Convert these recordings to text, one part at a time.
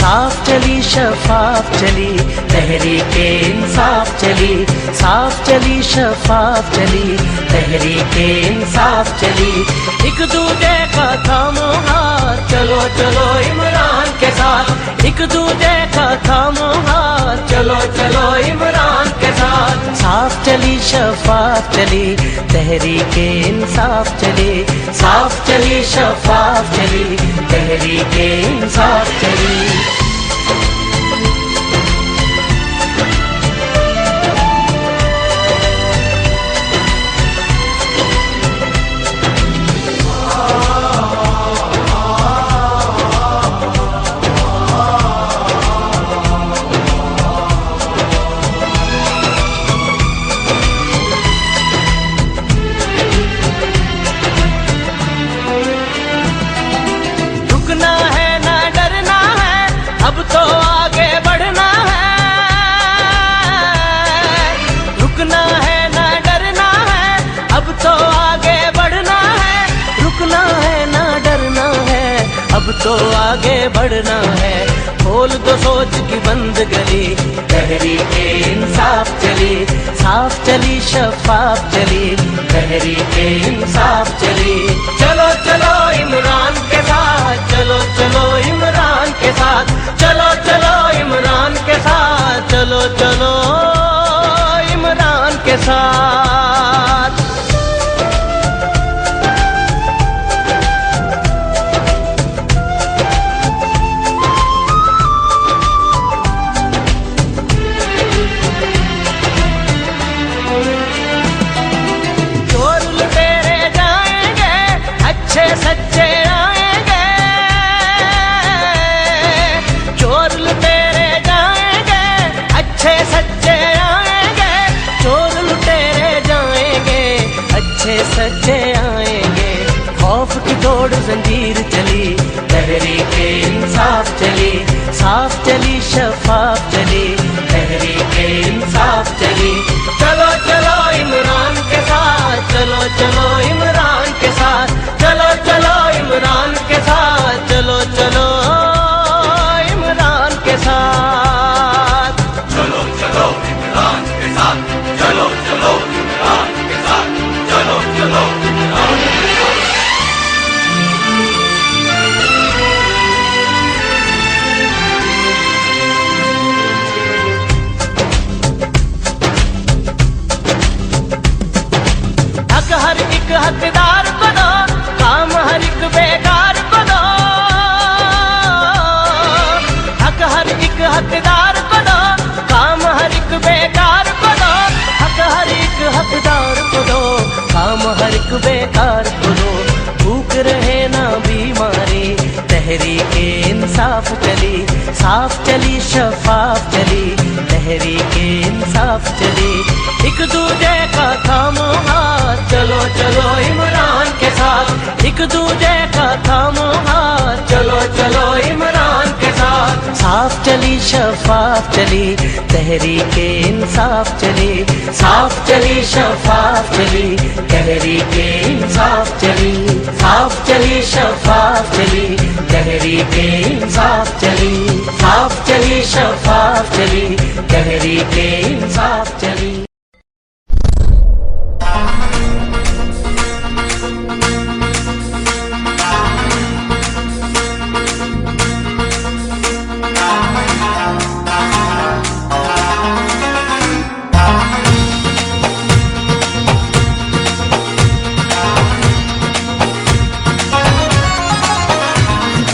साफ चली शफाफ चली तहरीके इंसाफ चली, साफ चली शफाफ चली तहरीके इंसाफ चली। एक दूजे का थामो हाथ चलो चलो इमरान के साथ, एक दूजे का थामो हाथ चलो चलो इमरान के साथ। साफ चली शफाफ चली तहरीके इंसाफ चली, साफ चली शफाफ चली तहरीके इंसाफ चली। अब तो आगे बढ़ना है, खोल दो सोच की बंद गली तहरीके इंसाफ चली, साफ चली शफाफ चली तहरीके इंसाफ चली। चलो चलो इमरान के साथ, चलो चलो इमरान के साथ, चलो चलो इमरान के साथ, चलो चलो इमरान के साथ। सच्चे आएंगे, चोर लुटेरे जाएंगे, अच्छे सच्चे आएंगे, चोर लुटेरे जाएंगे, अच्छे सच्चे आएंगे। खौफ की दौड़ जंजीर चली तहरीके इंसाफ चली, साफ चली शफाफ चली तहरीके इंसाफ चली। चलो चलो इमरान के साथ, चलो चलो इमरान के साथ, चलो चलो इमरान के साथ, चलो चलो इमरान के साथ, चलो चलो इमरान के साथ, चलो चलो इमरान के साथ, चलो चलो इमरान के साथ। हक हर एक हकदार को दो, काम हर एक बेकार को दो, हक हर एक हकदार को दो, काम हर एक बेकार को दो, हक हर एक हकदार को दो, काम हर एक बेकार को दो। भूख रहे ना बीमारी तहरीके इंसाफ चली, साफ चली शफाफ चली तहरीके इंसाफ चली। एक दूजे का थामो हाथ चलो चलो इमरान के साथ, एक दूजे का थामो हाथ चलो चलो इमरान के साथ। साफ चली शफाफ चली तहरीके इंसाफ चली, साफ चली शफाफ चली तहरीके इंसाफ चली, साफ चली शफाफ चली तहरीके इंसाफ चली, साफ चली शफाफ चली तहरीके इंसाफ चली।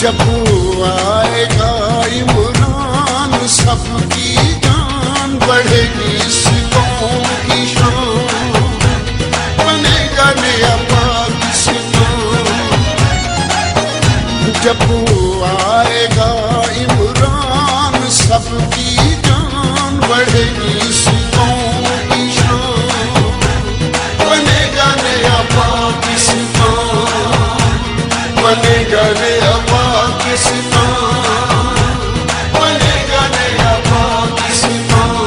जब आएगा इमरान सबकी जान बढ़ेगी, इस कौम की शान बनेगा नया पाकिस्तान। जब आएगा इमरान सबकी जान बढ़ेगी, इस कौम की शान बनेगा नया पाकिस्तान, बनेगा नया पाकिस्तान, बनेगा नया पाकिस्तान।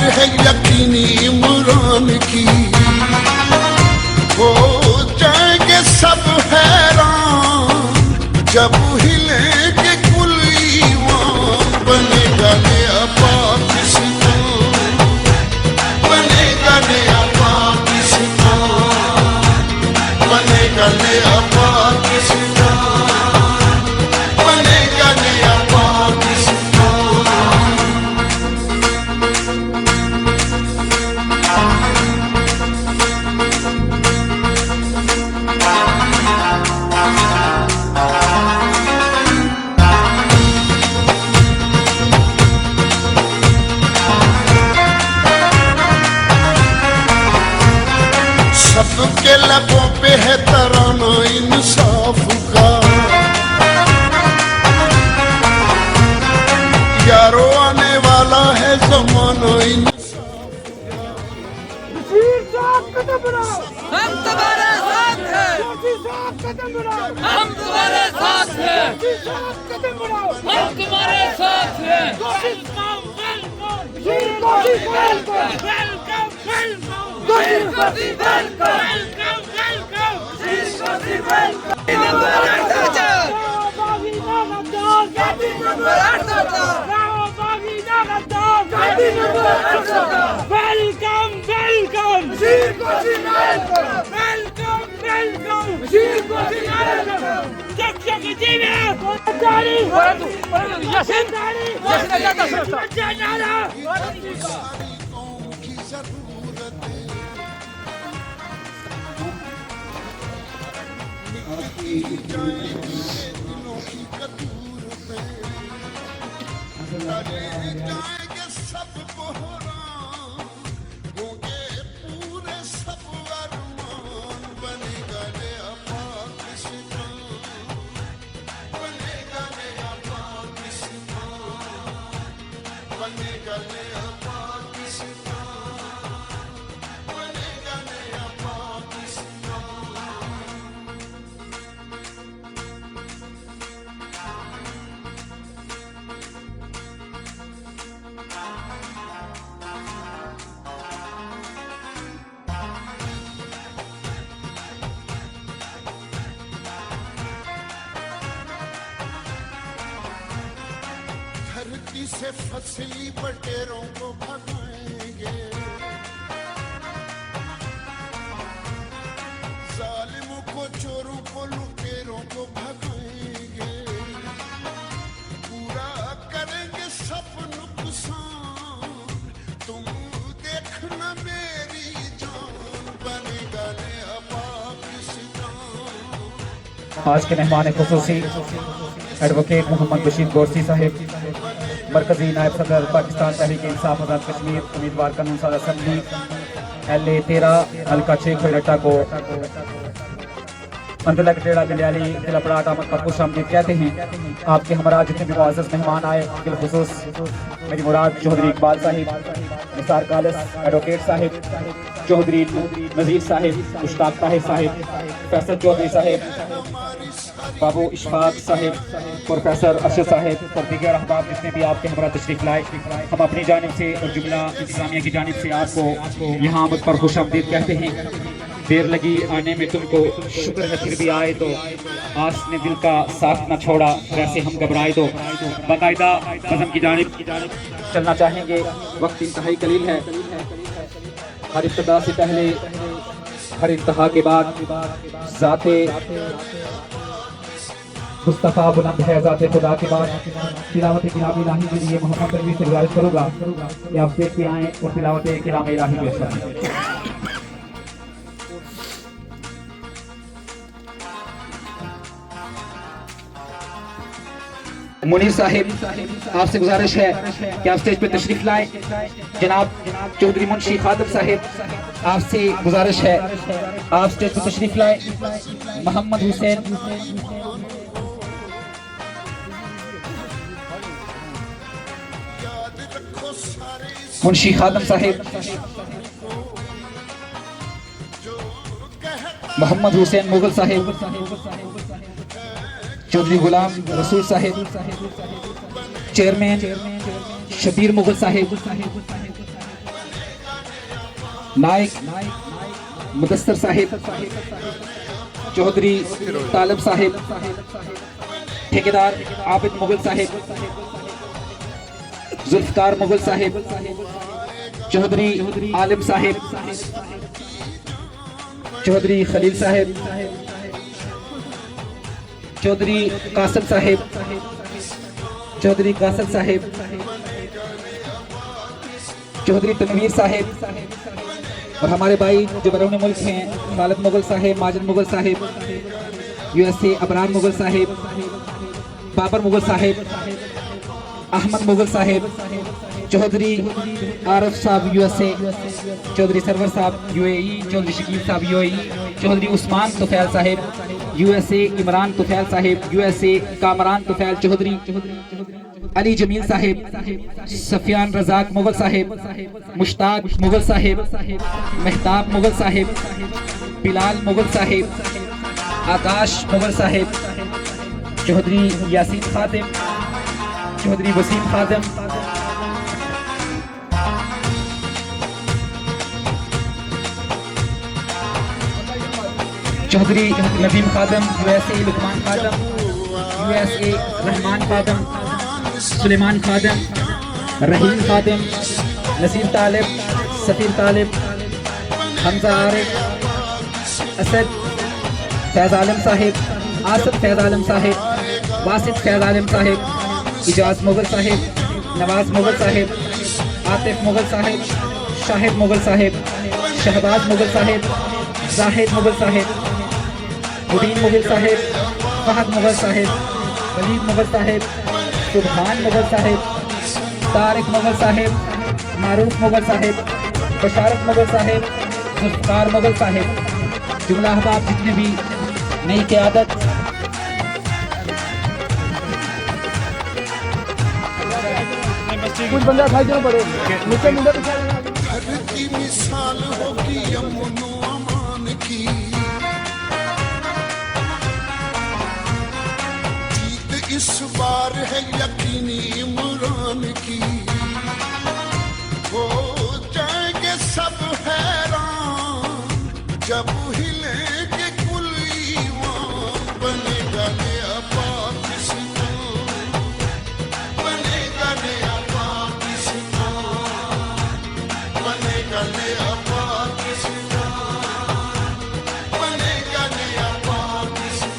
है यकीनी इमरान की। हो जाएंगे सब हैरान जब हिलेंगे कुल ईमान। बनेगा नया पाकिस्तान, बनेगा नया पाकिस्तान, बनेगा नया पाकिस्तान, बनेगा नया पाकिस्तान। सबके लबों पे है तराना इंसाफ का। यारो आने वाला है जमाना हम तुम्हारे साथ हैं, हम तुम्हारे साथ हैं, हम तुम्हारे साथ हैं। की जरूरत है। दिलों की कदूरतें जाएंगे सब कोहरान, होंगे पूरे सब अरमान। बनेगा नया पाकिस्तान, बनेगा नया पाकिस्तान, बनेगा नया पाकिस्तान, बनेगा नया पाकिस्तान। धरती से फसली बटेरों को भगाएंगे, जालिमों को चोरों को लुटेरों को भगाएंगे। पूरा करेंगे सब नुकसान, तुम देखना मेरी जान। बनेगा नया पाकिस्तान। आज के मेहमान खुसूसी एडवोकेट मोहम्मद बशीर गोरसी साहिब, मरकजी नायब सदर पाकिस्तान तहरीक इंसाफ आज़ाद कश्मीर, उम्मीदवार कानून साज असम्बली LA 13 हल्का 6 खोयटा को मंडलक डेरा दलियाली जिला पड़ाट आमद पर खुश आमदीद कहते हैं। आपके हमारा जितने भी मुआज़्ज़ज़ मेहमान आए, बिलखुसूस मेरी मुराद चौधरी इकबाल साहिब, निसार कालिस एडवोकेट साहिब, चौधरी नज़ीर साहिब, मुश्ताक ताहिर साहिब, फैसल चौधरी साहिब, बाबू इशफाक साहिब, प्रोफेसर अरशद साहिब और दीगर अहबाब जितने भी आपके हमारा तशरीफ लाए, हम अपनी जानिब से और जुमला इंतज़ामिया की जानिब से आपको यहाँ आमद पर खुश आमदीद कहते हैं। देर लगी आने में तुमको, शुक्र है फिर भी आए तो। आस ने दिल का साथ न छोड़ा, वैसे हम घबराए तो। बाकायदा नज़म की जानिब चलना चाहेंगे, वक्त इंतहाई कलील है। हर इब्तिदा से पहले, हर इंतहा के बाद ज़ाते मुस्तफ़ा बुलंद है, ज़ाते खुदा के बाद तिलावत किलाम इलाही के लिए मोहम्मद तनवीर से गुजारिश करूँगा कि आप स्टेज पे आएँ और तिलावत किलाम इलाही पेश करें। मुनीर साहिब, आपसे गुजारिश है कि आप स्टेज पे तशरीफ लाएं। जनाब चौधरी मुंशी खादम साहिब, आपसे गुजारिश है आप स्टेज पे तशरीफ लाएं। मोहम्मद हुसैन, मुंशी खादम साहिब, मोहम्मद हुसैन मुगल साहिब, चौधरी गुलाम रसूल साहिब, चेयरमैन शबीर मुगल साहिब, नायक मुदस्सर साहिब, चौधरी तालब साहिब, ठेकेदार आबिद मुगल साहिब, जुल्फकार मुगल साहिब, चौधरी आलिम साहिब, चौधरी खलील साहिब, चौधरी कासिम साहिब, चौधरी कासिम साहिब, चौधरी तनवीर साहिब, और हमारे भाई जो बैरून मुल्क हैं, Khalid Mughal Sahib, Majid Mughal Sahib, USA Abrar Mughal Sahib, Babar Mughal Sahib, Ahmad Mughal Sahib, Chaudhary Aarif Sahab USA, Chaudhary Sarwar Sahab UAE, Chaudhary Shakeel Sahab UAE, Chaudhary Usman Tufail Sahib USA, Imran Tufail Sahib USA, Kamran Tufail Chaudhary, Ali Jamil Sahib, Sufiyan Razzaq Mughal Sahib, Mushtaq Mughal Sahib, Mehtab Mughal Sahib, Bilal Mughal Sahib, Akash Mughal Sahib, Chaudhary Yasin Khadim, Chaudhary Waseem Khadim, Chaudhary Nadeem खादम यूएसए, लुकमान खादम यूएसए, रहमान खादम, सुलेमान खादम, रहीम खादम, नसीर तालिब, सफीर तालिब, हमजा आरिफ, असद फैज़ आलम साहिब, आसिफ फैज़ आलम साहिब, वासिफ फैज़ आलम साहिब, इजाज़ मुगल साहिब, नवाज मुगल साहिब, आतिफ मुगल साहिब, शाहिद मुगल साहिब, शहबाज मुगल साहिब, जाहिद मुगल साहिब, मुबीन मुगल साहिब, फहद मुगल साहिब, वलीद मुगल साहिब, सुबहान मुगल साहिब, तारिक मुगल साहिब, मारूफ मुगल साहिब, बशारत मुगल साहिब, जुल्फकार मुगल साहिब, जुमला अहबाब जितने भी नई क़यादत कुछ बंदा खाई देना पड़े नीचे मुंडा घर की मिसाल होगी अमन अमान की, जीत इस बार है यकीनी इमरान की, हो जाएंगे सब हैरान जब हिलेंगे कुल ईमान, बनेगा नया पाकिस्तान, बनेगा नया पाकिस्तान, बनेगा नया पाकिस्तान, बनेगा नया पाकिस्तान।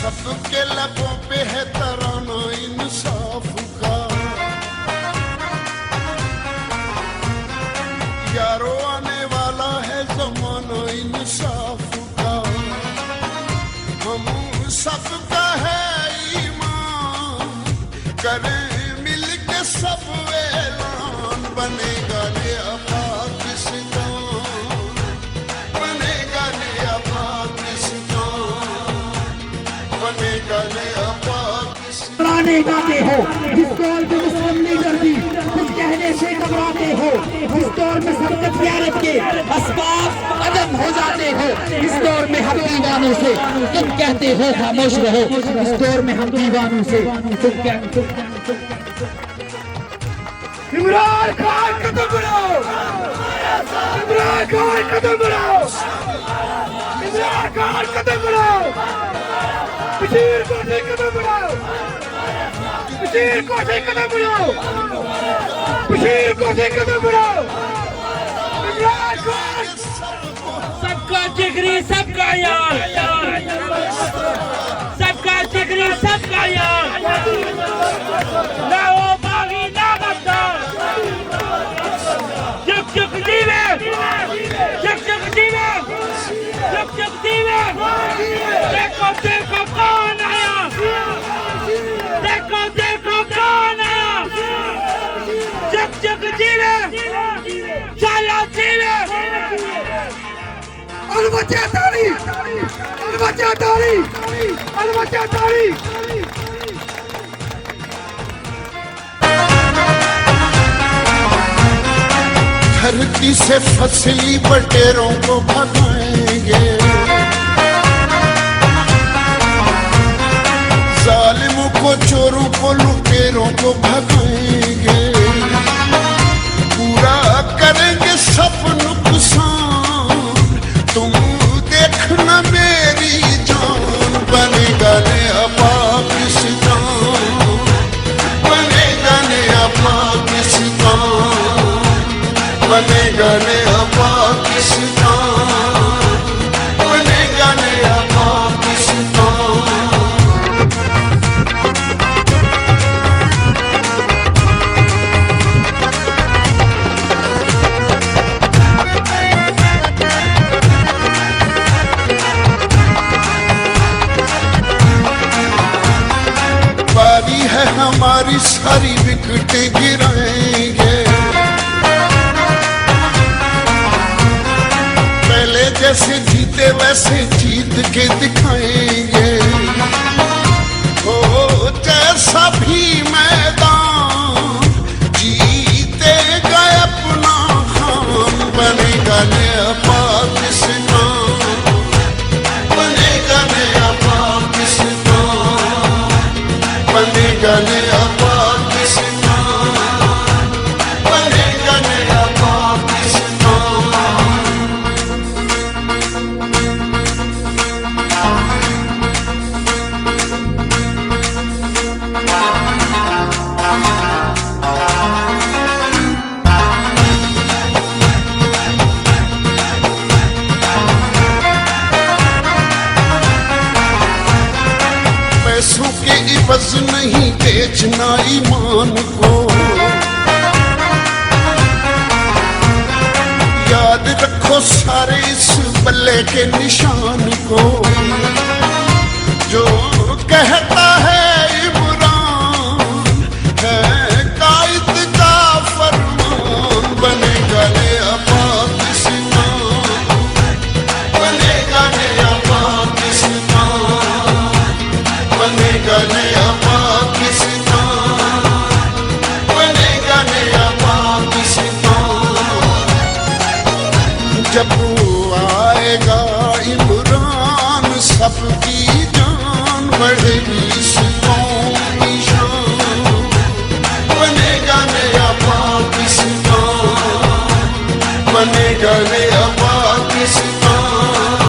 सबके लबों पे है तराना इंसाफ का, यारो आने वाला है जमाना इंसाफ का, हम सबका है ईमान, करें मिल के सब ऐलान, बनेगा नया पाकिस्तान, बनेगा नया पाकिस्तान, बनेगा नया पाकिस्तान। घबराने गाते हो जिस दौर में मुस्लिम लीडर भी कुछ कहने से घबराते हो, जिस दौर में सरकत ज़ियारत के असबाब अदम हो जाते हो, इस दौर में हम दीवानों से तुम कहते हो खामोश रहो, इस दौर में हम दीवानों से तुम कहते हो। इमरान खान कदम बढ़ाओ, इमरान खान कदम बढ़ाओ, इमरान खान कदम बढ़ाओ, बशीर कोटे कदम बढ़ाओ, बशीर कोटे कदम बढ़ाओ, बशीर कोटे कदम बढ़ाओ, इमरान खान सबका जिगरी सबका यार, सबका जिगरी सबका यार, ना हो बागी ना गद्दार, जुग जुग जीवे, जुग जुग जीवे, जुग जुग जीवे, देखो देखो कौन आया, देखो देखो कौन आया, जुग जुग जीवे, चलो जीवे। अलबच्चा ताली, अलबच्चा ताली, अलबच्चा ताली। धरती से फसली बटेरों को भगाएंगे, जालिमों को, चोरों को, लुटेरों को भगाएंगे, पूरा करेंगे सब नुकसान। तुम देखना मेरी जान, बनेगा नया पाकिस्तान, बनेगा नया पाकिस्तान, बनेगा नया पाकिस्तान, बनेगा नया पाकिस्तान। बारी है हमारी, सारी विकेटें गिराएंगे, पहले जैसे जीते वैसे जीत के दिखाएंगे। हो जैसा भी मैदान जीतेगा अपना खान, बनेगा नया पाकिस्तान, बनेगा नया पाकिस्तान, बनेगा नया पाकिस्तान, बनेगा नया पाकिस्तान। पैसों के इवज नहीं बेचना ईमान को, याद रखो सारे इस बल्ले के निशान को।